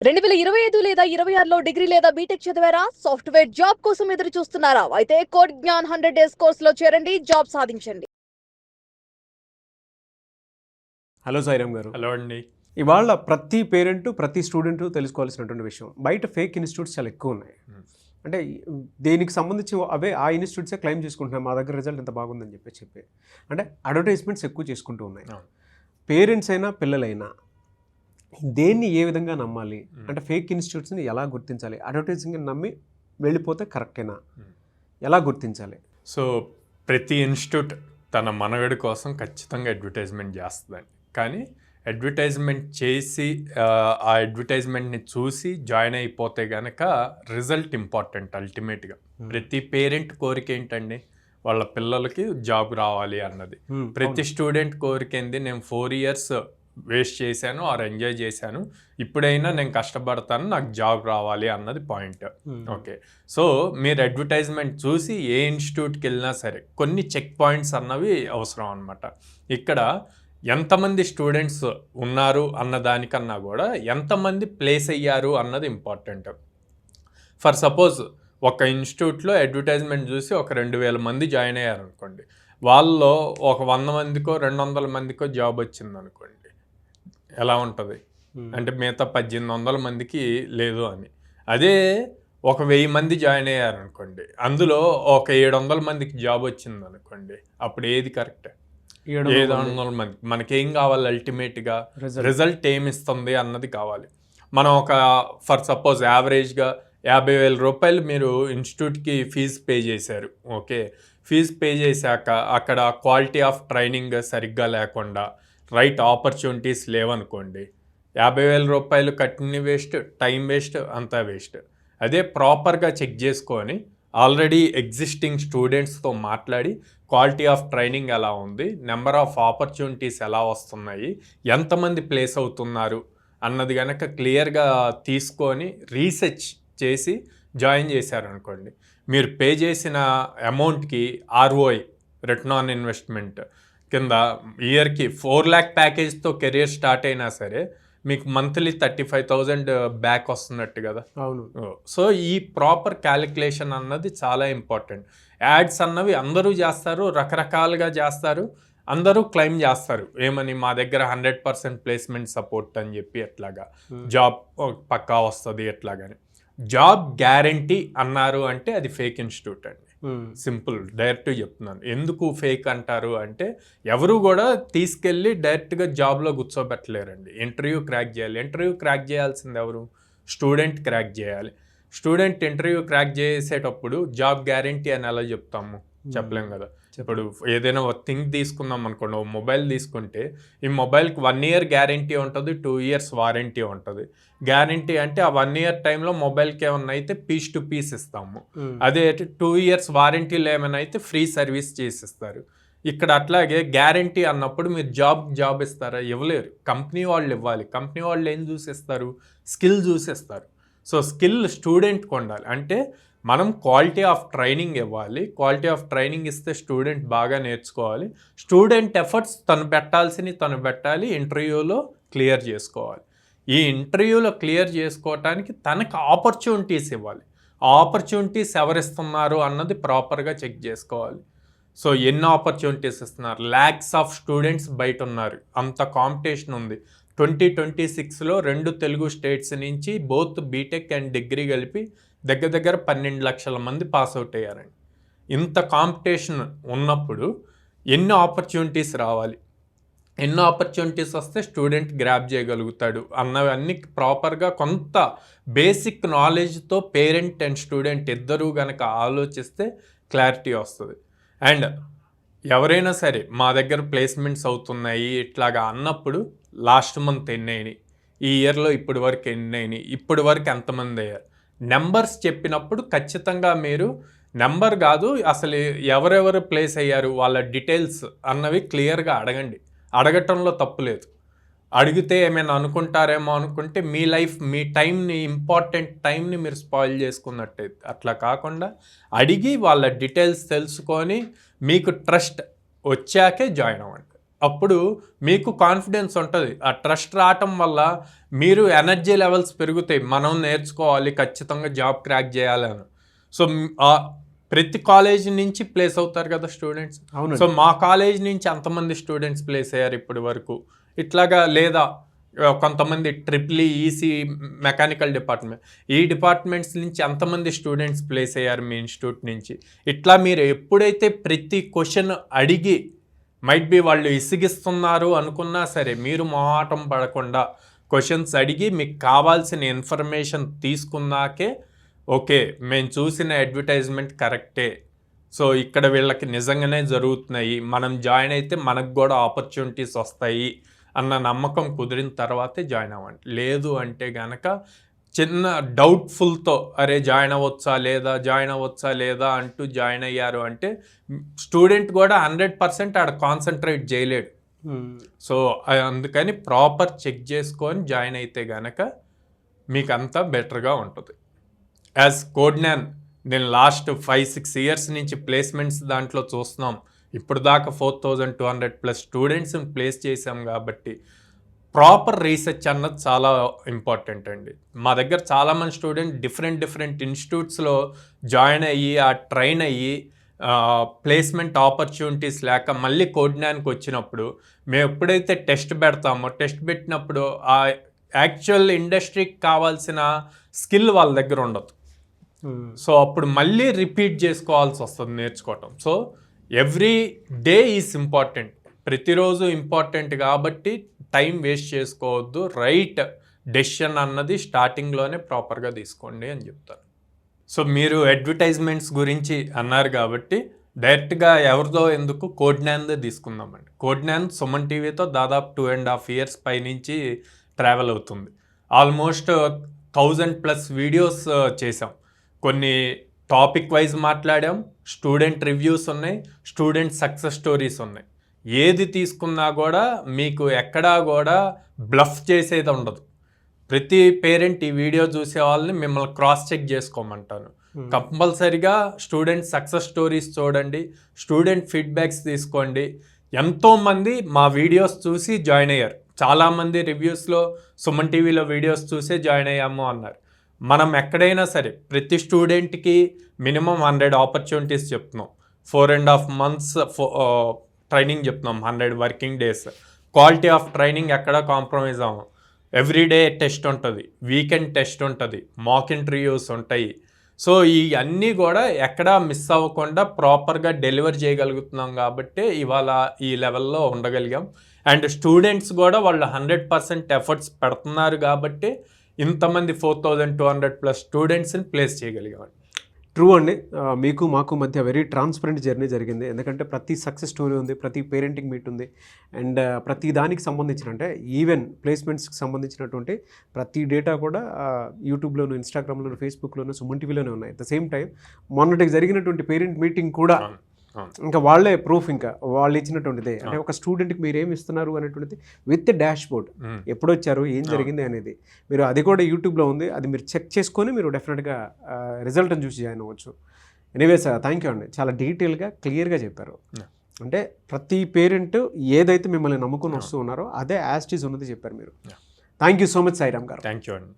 2025 లేదా 26లో డిగ్రీ లేదా బీటెక్ చదివారా? సాఫ్ట్‌వేర్ జాబ్ కోసం ఎదురు చూస్తున్నారా? అయితే కోడ్ జ్ఞాన్ 100 డేస్ కోర్సులో చేరండి, జాబ్ సాధించండి. హలో సాయిరామ్ గారు. హలో అండి. ఇవాళ ప్రతి పేరెంట్, ప్రతి స్టూడెంట్ తెలుసుకోవాల్సినటువంటి విషయం. బయట ఫేక్ ఇన్‌స్టిట్యూట్స్ చాలా ఎక్కువ ఉన్నాయి. అంటే దేనికి సంబంధించి అవే ఆ ఇన్‌స్టిట్యూట్సే క్లెయిమ్ చేసుకుంటున్నాయి. మా దగ్గర రిజల్ట్ ఇంత బాగుందని చెప్పి. అంటే అడ్వర్టైజ్మెంట్స్ ఎక్కువ చేసుకుంటూ ఉన్నాయి. పేరెంట్స్ అయినా, పిల్లలైనా దేన్ని ఏ విధంగా నమ్మాలి? అంటే ఫేక్ ఇన్‌స్టిట్యూట్స్‌ని ఎలా గుర్తించాలి? అడ్వర్టైజింగ్‌ని నమ్మి వెళ్ళిపోతే కరెక్టేనా? ఎలా గుర్తించాలి? సో ప్రతి ఇన్స్టిట్యూట్ తన మనగడి కోసం ఖచ్చితంగా అడ్వర్టైజ్మెంట్ చేస్తుందండి. కానీ అడ్వర్టైజ్మెంట్ చేసి ఆ అడ్వర్టైజ్మెంట్ని చూసి జాయిన్ అయిపోతే కనుక రిజల్ట్ ఇంపార్టెంట్ అల్టిమేట్గా. ప్రతి పేరెంట్ కోరిక ఏంటండి? వాళ్ళ పిల్లలకి జాబ్ రావాలి అన్నది. ప్రతి స్టూడెంట్ కోరిక ఏంది? నేను 4 years వేస్ట్ చేశాను ఆర్ ఎంజాయ్ చేశాను, ఇప్పుడైనా నేను కష్టపడతాను, నాకు జాబ్ రావాలి అన్నది పాయింట్. ఓకే, సో మీరు అడ్వర్టైజ్మెంట్ చూసి ఏ ఇన్స్టిట్యూట్కి వెళ్ళినా సరే కొన్ని చెక్ పాయింట్స్ అన్నవి అవసరం అనమాట. ఇక్కడ ఎంతమంది స్టూడెంట్స్ ఉన్నారు అన్న దానికన్నా కూడా ఎంతమంది ప్లేస్ అయ్యారు అన్నది ఇంపార్టెంట్. ఫర్ సపోజ్ ఒక ఇన్స్టిట్యూట్లో అడ్వర్టైజ్మెంట్ చూసి ఒక 2000 మంది జాయిన్ అయ్యారు అనుకోండి, వాళ్ళలో ఒక 100 మందికో 200 మందికో జాబ్ వచ్చింది అనుకోండి, ఎలా ఉంటుంది అంటే మిగతా 1800 మందికి లేదు అని. అదే ఒక 1000 మంది జాయిన్ అయ్యారు అనుకోండి, అందులో ఒక 700 మందికి జాబ్ వచ్చింది అనుకోండి, అప్పుడు ఏది కరెక్ట్? 700 మంది. మనకేం కావాలి? అల్టిమేట్గా రిజల్ట్ ఏమి ఇస్తుంది అన్నది కావాలి. మనం ఒక ఫర్ సపోజ్ యావరేజ్గా 50,000 రూపాయలు మీరు ఇన్స్టిట్యూట్కి ఫీజు పే చేశారు. ఓకే, ఫీజు పే చేశాక అక్కడ క్వాలిటీ ఆఫ్ ట్రైనింగ్ సరిగ్గా లేకుండా, రైట్ ఆపర్చునిటీస్ లేవనుకోండి, 50,000 రూపాయలు కట్టిన వేస్ట్, టైం వేస్ట్, అంతా వేస్ట్. అదే ప్రాపర్గా చెక్ చేసుకొని ఆల్రెడీ ఎగ్జిస్టింగ్ స్టూడెంట్స్తో మాట్లాడి క్వాలిటీ ఆఫ్ ట్రైనింగ్ ఎలా ఉంది, నెంబర్ ఆఫ్ ఆపర్చునిటీస్ ఎలా వస్తున్నాయి, ఎంతమంది ప్లేస్ అవుతున్నారు అన్నది కనుక క్లియర్గా తీసుకొని రీసెర్చ్ చేసి జాయిన్ చేశారనుకోండి, మీరు పే చేసిన అమౌంట్కి ROI రిటర్న్ ఆన్ ఇన్వెస్ట్మెంట్ కింద ఇయర్కి 4 lakh ప్యాకేజ్తో కెరియర్ స్టార్ట్ అయినా సరే మీకు మంత్లీ 35,000 బ్యాక్ వస్తున్నట్టు కదా. అవును. సో ఈ ప్రాపర్ క్యాలిక్యులేషన్ అన్నది చాలా ఇంపార్టెంట్. యాడ్స్ అన్నవి అందరూ చేస్తారు, రకరకాలుగా చేస్తారు, అందరూ క్లెయిమ్ చేస్తారు ఏమని, మా దగ్గర 100% ప్లేస్మెంట్ సపోర్ట్ అని చెప్పి, ఎట్లాగా జాబ్ పక్కా వస్తుంది ఎట్లాగని. జాబ్ గ్యారంటీ అన్నారు అంటే అది ఫేక్ ఇన్స్టిట్యూట్ అండి. సింపుల్, డైరెక్ట్గా చెప్తున్నాను. ఎందుకు ఫేక్ అంటారు అంటే, ఎవరు కూడా తీసుకెళ్ళి డైరెక్ట్గా జాబ్లో కూర్చోబెట్టలేరండి. ఇంటర్వ్యూ క్రాక్ చేయాలి. ఇంటర్వ్యూ క్రాక్ చేయాల్సింది ఎవరు? స్టూడెంట్ క్రాక్ చేయాలి. స్టూడెంట్ ఇంటర్వ్యూ క్రాక్ చేసేటప్పుడు జాబ్ గ్యారంటీ అని ఎలా చెప్తాము? చెప్పలేం కదా. ఇప్పుడు ఏదైనా ఒక థింగ్ తీసుకుందాం అనుకోండి, ఒక మొబైల్ తీసుకుంటే ఈ మొబైల్కి 1 year గ్యారంటీ ఉంటుంది, 2 years వారంటీ ఉంటుంది. గ్యారంటీ అంటే ఆ 1 year టైంలో మొబైల్కి ఏమన్నా అయితే పీస్ టు పీస్ ఇస్తాము. అదే 2 years వారంటీలో ఏమైనా అయితే ఫ్రీ సర్వీస్ చేసిస్తారు. ఇక్కడ అట్లాగే గ్యారంటీ అన్నప్పుడు మీరు జాబ్ ఇస్తారా? ఇవ్వలేరు. కంపెనీ వాళ్ళు ఇవ్వాలి. కంపెనీ వాళ్ళు ఏం చూసిస్తారు? స్కిల్ చూసిస్తారు. సో స్కిల్ స్టూడెంట్కి ఉండాలి. అంటే మనం క్వాలిటీ ఆఫ్ ట్రైనింగ్ ఇవ్వాలి. క్వాలిటీ ఆఫ్ ట్రైనింగ్ ఇస్తే స్టూడెంట్ బాగా నేర్చుకోవాలి. స్టూడెంట్ ఎఫర్ట్స్ తను పెట్టాలి, ఇంటర్వ్యూలో క్లియర్ చేసుకోవాలి. ఈ ఇంటర్వ్యూలో క్లియర్ చేసుకోవటానికి తనకు ఆపర్చునిటీస్ ఇవ్వాలి. ఆ ఆపర్చునిటీస్ ఎవరిస్తున్నారు అన్నది ప్రాపర్గా చెక్ చేసుకోవాలి. సో ఎన్ని ఆపర్చునిటీస్ ఇస్తున్నారు? ల్యాక్స్ ఆఫ్ స్టూడెంట్స్ బయట ఉన్నారు, అంత కాంపిటీషన్ ఉంది. 2026లో 2 తెలుగు స్టేట్స్ నుంచి బోత్ బీటెక్ అండ్ డిగ్రీ కలిపి దగ్గర 12 లక్షల మంది పాస్ అవుట్ అయ్యారండి. ఇంత కాంపిటీషన్ ఉన్నప్పుడు ఎన్ని ఆపర్చునిటీస్ రావాలి, ఎన్ని ఆపర్చునిటీస్ వస్తే స్టూడెంట్ గ్రాప్ చేయగలుగుతాడు అన్నవన్నీ ప్రాపర్గా కొంత బేసిక్ నాలెడ్జ్తో పేరెంట్ అండ్ స్టూడెంట్ ఇద్దరూ కనుక ఆలోచిస్తే క్లారిటీ వస్తుంది. అండ్ ఎవరైనా సరే మా దగ్గర ప్లేస్మెంట్స్ అవుతున్నాయి ఇట్లాగా అన్నప్పుడు లాస్ట్ మంత్ ఎన్ని అయినాయి, ఈ ఇయర్లో ఇప్పటి వరకు ఎన్ని అయినాయి, ఇప్పటి వరకు ఎంతమంది అయ్యారు, నెంబర్స్ చెప్పినప్పుడు ఖచ్చితంగా మీరు నెంబర్ కాదు, అసలు ఎవరెవరు ప్లేస్ అయ్యారు వాళ్ళ డీటెయిల్స్ అన్నవి క్లియర్గా అడగండి. అడగటంలో తప్పు లేదు. అడిగితే ఏమైనా అనుకుంటారేమో అనుకుంటే మీ లైఫ్, మీ టైంని, ఇంపార్టెంట్ టైంని మీరు స్పాయిల్ చేసుకున్నట్టే. అట్లా కాకుండా అడిగి వాళ్ళ డీటెయిల్స్ తెలుసుకొని మీకు ట్రస్ట్ వచ్చాకే జాయిన్ అవ్వండి. అప్పుడు మీకు కాన్ఫిడెన్స్ ఉంటుంది. ఆ ట్రస్ట్ రావటం వల్ల మీరు ఎనర్జీ లెవెల్స్ పెరుగుతాయి. మనం నేర్చుకోవాలి, ఖచ్చితంగా జాబ్ క్రాక్ చేయాలని. సో ప్రతి కాలేజ్ నుంచి ప్లేస్ అవుతారు కదా స్టూడెంట్స్. అవును. సో మా కాలేజ్ నుంచి అంతమంది స్టూడెంట్స్ ప్లేస్ అయ్యారు ఇప్పటి వరకు. ఇట్లాగా లేదా కొంతమంది ట్రిపుల్ ఈసీ మెకానికల్ డిపార్ట్మెంట్, ఈ డిపార్ట్మెంట్స్ నుంచి ఎంతమంది స్టూడెంట్స్ ప్లేస్ అయ్యారు మీ ఇన్స్టిట్యూట్ నుంచి. ఇట్లా మీరు ఎప్పుడైతే ప్రతి క్వశ్చన్ అడిగి మైట్ బి వాళ్ళు ఇసిగిస్తున్నారు అనుకున్నా సరే మీరు మొహాటం పడకుండా క్వశ్చన్స్ అడిగి మీకు కావాల్సిన ఇన్ఫర్మేషన్ తీసుకున్నాకే ఓకే మేము చూసిన అడ్వర్టైజ్మెంట్ కరెక్టే, సో ఇక్కడ వీళ్ళకి నిజంగానే జరుగుతున్నాయి, మనం జాయిన్ అయితే మనకు కూడా ఆపర్చునిటీస్ వస్తాయి అన్న నమ్మకం కుదిరిన తర్వాతే జాయిన్ అవ్వండి. లేదు అంటే కనుక చిన్న డౌట్ఫుల్తో అరే జాయిన్ అవ్వచ్చా లేదా అంటూ జాయిన్ అయ్యారు అంటే స్టూడెంట్ కూడా 100% ఆడ కాన్సన్ట్రేట్ చేయలేడు. సో అందుకని ప్రాపర్ చెక్ చేసుకొని జాయిన్ అయితే కనుక మీకు అంతా బెటర్గా ఉంటుంది. యాజ్ కోడ్న్యాన్ నేను లాస్ట్ 5-6 ఇయర్స్ నుంచి ప్లేస్మెంట్స్ దాంట్లో చూస్తున్నాం. ఇప్పుడు దాకా 4200+ స్టూడెంట్స్ని ప్లేస్ చేసాం కాబట్టి ప్రాపర్ రీసెర్చ్ అన్నది చాలా ఇంపార్టెంట్ అండి. మా దగ్గర చాలామంది స్టూడెంట్ డిఫరెంట్ ఇన్స్టిట్యూట్స్లో జాయిన్ అయ్యి ట్రైన్ అయ్యి ప్లేస్మెంట్ ఆపర్చునిటీస్ లేక మళ్ళీ కోడ్న్యాన్కి వచ్చినప్పుడు మేము ఎప్పుడైతే టెస్ట్ పెడతామో టెస్ట్ పెట్టినప్పుడు ఆ యాక్చువల్ ఇండస్ట్రీకి కావాల్సిన స్కిల్ వాళ్ళ దగ్గర ఉండదు. సో అప్పుడు మళ్ళీ రిపీట్ చేసుకోవాల్సి వస్తుంది నేర్చుకోవటం. So every day is important, ప్రతిరోజు ఇంపార్టెంట్ కాబట్టి టైం వేస్ట్ చేసుకోవద్దు. రైట్ డెసిషన్ అన్నది స్టార్టింగ్లోనే ప్రాపర్గా తీసుకోండి అని చెప్తాను. సో మీరు అడ్వర్టైజ్మెంట్స్ గురించి అన్నారు కాబట్టి డైరెక్ట్గా ఎవరిదో ఎందుకు కోడ్న్యాన్దే తీసుకుందామండి. కోడ్న్యాన్ సుమన్ టీవీతో దాదాపు 2.5 years పైనుంచి ట్రావెల్ అవుతుంది. ఆల్మోస్ట్ 1000+ వీడియోస్ చేసాం. కొన్ని టాపిక్ వైజ్ మాట్లాడాం, స్టూడెంట్ రివ్యూస్ ఉన్నాయి, స్టూడెంట్ సక్సెస్ స్టోరీస్ ఉన్నాయి. ఏది తీసుకున్నా కూడా మీకు ఎక్కడా కూడా బ్లఫ్ చేసేది ఉండదు. ప్రతి పేరెంట్ ఈ వీడియో చూసే వాళ్ళని మిమ్మల్ని క్రాస్ చెక్ చేసుకోమంటాను. కంపల్సరిగా స్టూడెంట్ సక్సెస్ స్టోరీస్ చూడండి, స్టూడెంట్ ఫీడ్బ్యాక్స్ తీసుకోండి. ఎంతోమంది మా వీడియోస్ చూసి జాయిన్ అయ్యారు. చాలామంది రివ్యూస్లో సుమన్ టీవీలో వీడియోస్ చూసే జాయిన్ అయ్యాము అన్నారు. మనం ఎక్కడైనా సరే ప్రతి స్టూడెంట్కి మినిమం 100 ఆపర్చునిటీస్ చెప్తున్నాం. 4.5 months ట్రైనింగ్ చెప్తున్నాం, 100 working days. Quality of training ఎక్కడ కాంప్రమైజ్ అవ్వం. ఎవ్రీడే టెస్ట్ ఉంటుంది, వీకెండ్ టెస్ట్ ఉంటుంది, మాక్ ఇంటర్వ్యూస్ ఉంటాయి. సో ఈ అన్నీ కూడా ఎక్కడా మిస్ అవ్వకుండా ప్రాపర్గా డెలివర్ చేయగలుగుతున్నాం కాబట్టి ఇవాళ ఈ లెవెల్లో ఉండగలిగాం. అండ్ స్టూడెంట్స్ కూడా వాళ్ళు 100% ఎఫర్ట్స్ పెడుతున్నారు కాబట్టి ఇంతమంది 4200+ స్టూడెంట్స్ని ప్లేస్ చేయగలిగాం. ట్రూ అండి. మీకు మాకు మధ్య వెరీ ట్రాన్స్పరెంట్ జర్నీ జరిగింది. ఎందుకంటే ప్రతి సక్సెస్ స్టోరీ ఉంది, ప్రతి పేరెంటింగ్ మీట్ ఉంది, అండ్ ప్రతి దానికి సంబంధించిన అంటే ఈవెన్ ప్లేస్మెంట్స్కి సంబంధించినటువంటి ప్రతి డేటా కూడా యూట్యూబ్లోను, ఇన్స్టాగ్రామ్లోను, ఫేస్బుక్లోను, సుమన్ టీవీలోనే ఉన్నాయి. అట్ ద సేమ్ టైం మొన్నటికి జరిగినటువంటి పేరెంట్ మీటింగ్ కూడా ఇంకా వాళ్ళే ప్రూఫ్, ఇంకా వాళ్ళు ఇచ్చినటువంటిదే. అంటే ఒక స్టూడెంట్కి మీరు ఏమి ఇస్తున్నారు అనేటువంటిది విత్ డాష్ బోర్డ్, ఎప్పుడు వచ్చారు, ఏం జరిగింది అనేది మీరు అది కూడా యూట్యూబ్లో ఉంది. అది మీరు చెక్ చేసుకొని మీరు డెఫినెట్గా రిజల్ట్ని చూసి జాయిన్ అవ్వచ్చు. ఎనీవేస్ థ్యాంక్ యూ అండి, చాలా డీటెయిల్గా క్లియర్గా చెప్పారు. అంటే ప్రతి పేరెంట్ ఏదైతే మిమ్మల్ని నమ్ముకొని వస్తూ ఉన్నారో అదే యాజ్ ఇట్ ఈజ్ ఉన్నది చెప్పారు మీరు. Thank you so much Sairam గారు. థ్యాంక్ యూ అండి.